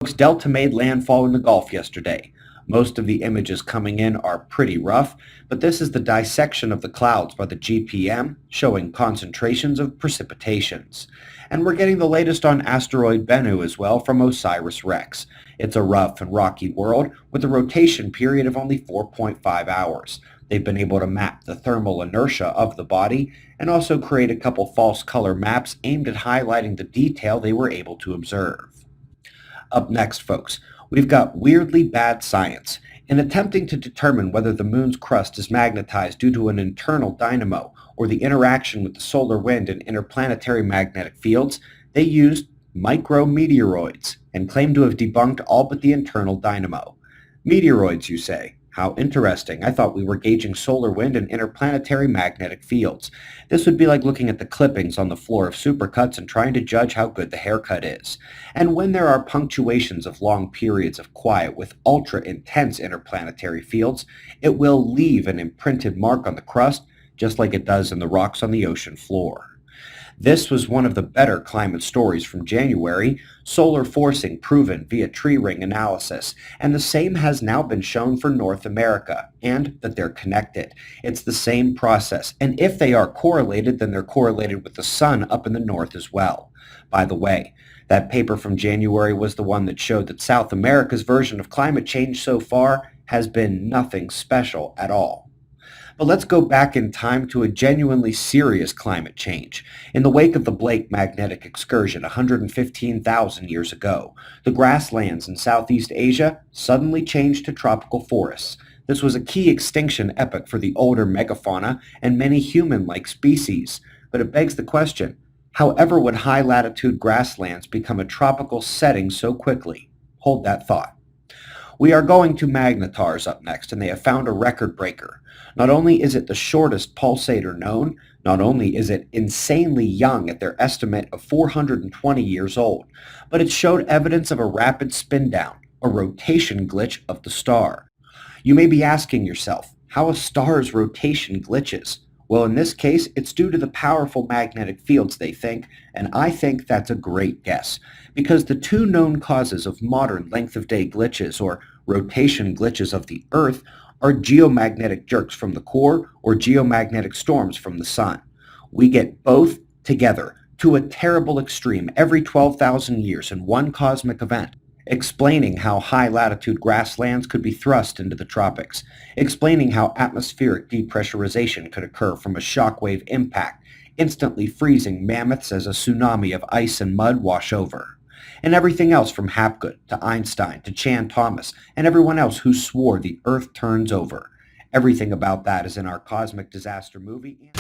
Delta made landfall in the Gulf yesterday. Most of the images coming in are pretty rough, but this is the dissection of the clouds by the GPM, showing concentrations of precipitations. And we're getting the latest on asteroid Bennu as well from OSIRIS-REx. It's a rough and rocky world with a rotation period of only 4.5 hours. They've been able to map the thermal inertia of the body and also create a couple false color maps aimed at highlighting the detail they were able to observe. Up next, folks, we've got weirdly bad science. In attempting to determine whether the moon's crust is magnetized due to an internal dynamo or the interaction with the solar wind and interplanetary magnetic fields, they used micrometeoroids and claimed to have debunked all but the internal dynamo. Meteoroids, you say? How interesting. I thought we were gauging solar wind and interplanetary magnetic fields. This would be like looking at the clippings on the floor of Supercuts and trying to judge how good the haircut is. And when there are punctuations of long periods of quiet with ultra-intense interplanetary fields, it will leave an imprinted mark on the crust, just like it does in the rocks on the ocean floor. This was one of the better climate stories from January, solar forcing proven via tree ring analysis, and the same has now been shown for North America, and that they're connected. It's the same process, and if they are correlated, then they're correlated with the sun up in the north as well. By the way, that paper from January was the one that showed that South America's version of climate change so far has been nothing special at all. But let's go back in time to a genuinely serious climate change. In the wake of the Blake magnetic excursion 115,000 years ago, the grasslands in Southeast Asia suddenly changed to tropical forests. This was a key extinction epoch for the older megafauna and many human-like species. But it begs the question, however would high-latitude grasslands become a tropical setting so quickly? Hold that thought. We are going to Magnetars up next, and they have found a record breaker. Not only is it the shortest pulsator known, not only is it insanely young at their estimate of 420 years old, but it showed evidence of a rapid spin down, a rotation glitch of the star. You may be asking yourself, how a star's rotation glitches? Well, in this case, it's due to the powerful magnetic fields, they think, and I think that's a great guess, because the two known causes of modern length-of-day glitches, or rotation glitches of the Earth, are geomagnetic jerks from the core or geomagnetic storms from the sun. We get both together to a terrible extreme every 12,000 years in one cosmic event, explaining how high-latitude grasslands could be thrust into the tropics, explaining how atmospheric depressurization could occur from a shockwave impact, instantly freezing mammoths as a tsunami of ice and mud wash over, and everything else from Hapgood to Einstein to Chan Thomas and everyone else who swore the Earth turns over. Everything about that is in our Cosmic Disaster movie.